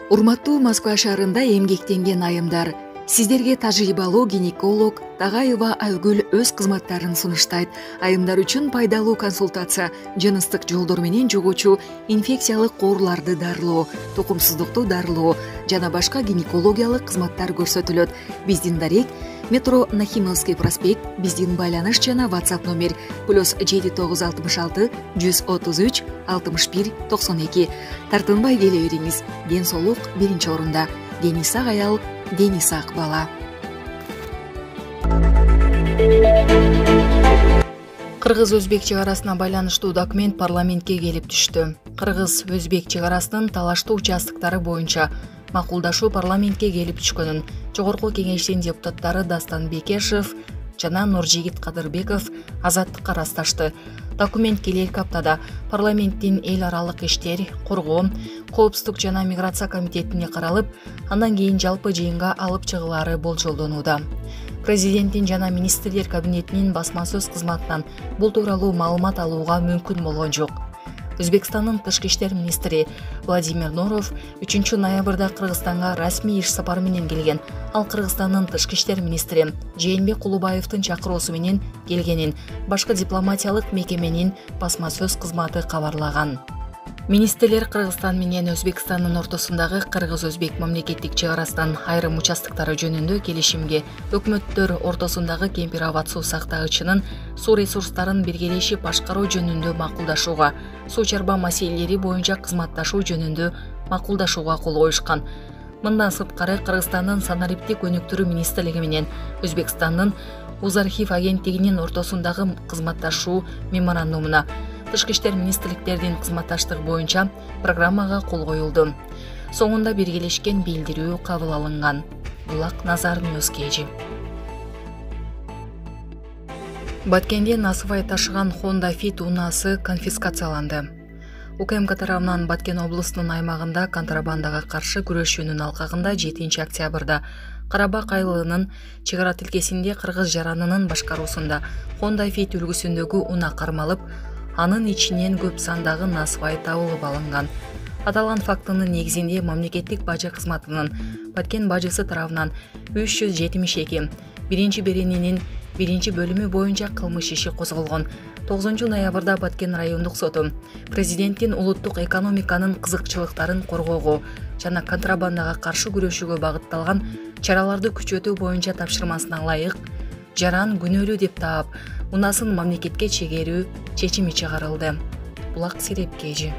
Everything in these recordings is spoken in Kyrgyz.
Урматтуу Москва шаарында эмгектенген айымдар, сиздерге тажрыйбалуу гинеколог Тагаева Айгүл өз кызматтарын сунуштайт. Айымдар үчүн пайдалуу консультация, жыныстык жолдор менен жугуучу инфекциялык ооруларды дарылоо, тукумсуздукту дарылоо жана башка гинекологиялык кызматтар көрсөтүлөт. Биздин дарек метро Нахимовский проспект, биздин байланыш жана WhatsApp номер +7 966 133 61 92. Тартынбай келе бериңиз. Ден соолук биринчи орунда. Дени сак аял, дени сак бала. Кыргыз-өзбек чек арасына байланыштуу документ парламентке келип түштү. Кыргыз-өзбек чек арасынын талаштуу участоктары боюнча макулдашуу парламентке келип түшкөнүн Жогорку кеңештин депутаттары Дастан Бекешев жана Нуржигит Кадырбеков азаттыкка ырасташты. Документ келерки аптада парламенттин эл аралык иштер, коргоо, коопсуздук жана миграция комитетине каралып, андан кийин жалпы жыйынга алып чыгылаары болжолдонууда. Президенттин жана министрлер кабинетинин басма сөз кызматынан бул тууралуу маалымат алууга мүмкүн болгон жок. Өзбекстандын тышкы иштер министри Владимир Норов 3 ноябрда Кыргызстанга расмий иш сапары менен келген. Ал Кыргызстандын тышкы иштер министри Жээнбек Кулубаевдин чакыруусу менен келгенин башкы дипломатиялык мекеменин басма сөз кызматы кабарлаган. Министрлер Кыргызстан менен Өзбекстандын ортосундагы кыргыз-өзбек мамлекеттик чек арасынын айрым участоктары жөнүндө келишимге, өкмөттөр ортосундагы кемпир-абад суу сактагычынын суу ресурстарын биргелешип башкаруу жөнүндө макулдашууга, суу чарба маселелери боюнча кызматташуу жөнүндө макулдашууга кол коюшкан. Мындан сырткары Кыргызстандын санариптик өнүктүрүү министрлиги менен Өзбекстандын Узархив агенттигинин ортосундагы кызматташуу меморандумуна, тышкы иштер министрликтердин кызматташтыгы боюнча программага кол коюлду. Соңунда биргелешкен билдирүү кабыл алынган. Булак Назар Ньюскейджи. Баткенде насыбай ташыган Honda Fit унаасы конфискацияланды. УКМК тарабынан Баткен облусунун аймагында контрабандага каршы күрөшүүнүн алкагында 7 октябрда Карабак айлыгынын чек ара тилкесинде кыргыз жаранынын башкаруусунда Honda Fit үлгүсүндөгү унаа кармалып, анын ичинен көп сандагы насыбай табылып алынган. Аталган фактынын негизинде мамлекеттик бажы кызматынын Баткен бажысы тарабынан 372 биринчи беренинин 1-бөлүмү боюнча кылмыш иши козголгон. 9 ноябрда Баткен райондук соту президенттин улуттук экономиканын кызыкчылыктарын коргоого жана контрабандага каршы күрөшүүгө багытталган чараларды күчөтүү боюнча тапшырмасына ылайык жаран күнөөлүү деп таап, унаасын мамлекетке чегерүү чечими чыгарылды. Булак Сирепкежи.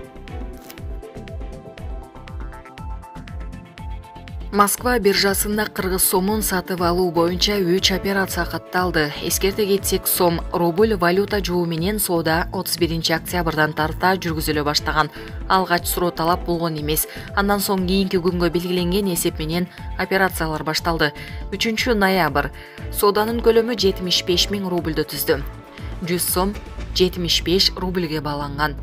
Москва биржасында кыргыз сомун сатып алуу боюнча 3 операция катталды. Эскерте кетсек, сом рубль валюта жуу менен соода 31 октябрдан тарта жүргүзүлө баштаган. Алгач суроо талап болгон эмес. Андан соң кийинки күнгө белгиленген эсеп менен операциялар башталды. 3 ноябрь сооданын көлөмү 75 000 рубльды түздү. 100 сом 75 рубльге бааланган.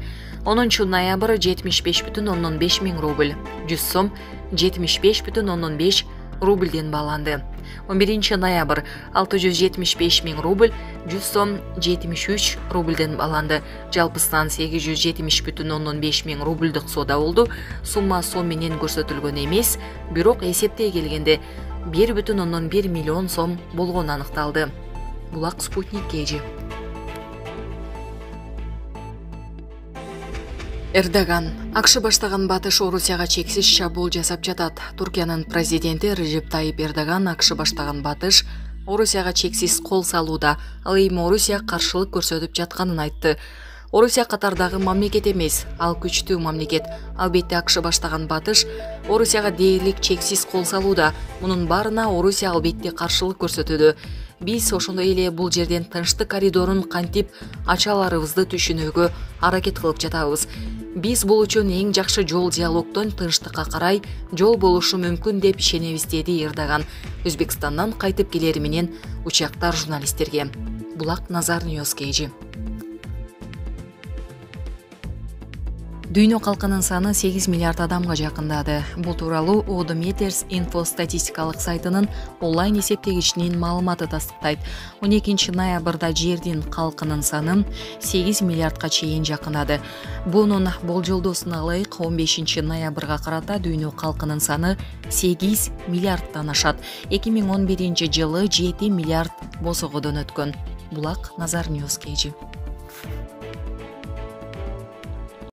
10 ноябрь 75,5 000 рубль, 100 сом 75,5 рубльден бааланды. 11 ноябрь 675 000 рубль, 100 сом 73 рубльден бааланды. Жалпысынан 870,5 000 рубльдык соода болду. Сумма сом менен көрсөтүлгөн эмес, бирок эсепте келгенде 1,1 миллион сом болгону аныкталды. Булак Спутник Кежи. Эрдоган. АКШ баштаган батыш Орусияга чексиз чабуул жасап жатат. Туркиянын президенти Режеп Тайип Эрдоган АКШ баштаган батыш Орусияга чексиз кол салууда, ал эми Орусия каршылык көрсөтүп жатканын айтты. Орусия катардагы мамлекет эмес, ал күчтүү мамлекет. Албетте АКШ баштаган батыш Орусияга дээрлик чексиз кол салууда. Мунун баарына Орусия албетте каршылык көрсөтүүдө. Биз ошондой эле бул жерден тынчтык коридорун кантип ача аларыбызды түшүнүүгө аракет кылып жатабыз. Биз бул үчүн эң жакшы жол диалогдон тынчтыкка карай жол болушу мүмкүн деп ишенебиз, деди Эрдоган Өзбекстандан кайтып келери менен учактар журналисттерге. Булак Назар Ньюскейджи. Дүйнө калкынын саны 8 миллиард адамга жакындады. Бул тууралуу Odometers инфо статистикалык сайтынын онлайн эсептегичинин маалыматы тастыктайт. 12 ноябрда жердин калкынын саны 8 миллиардка чейин жакындады. Бунун болжолдоосуна ылайык 15 ноябрга карата дүйнө калкынын саны 8 миллиардтан ашат. 2011 жылы 7 миллиард босогодон өткөн. Булак Назар Ньюс KG.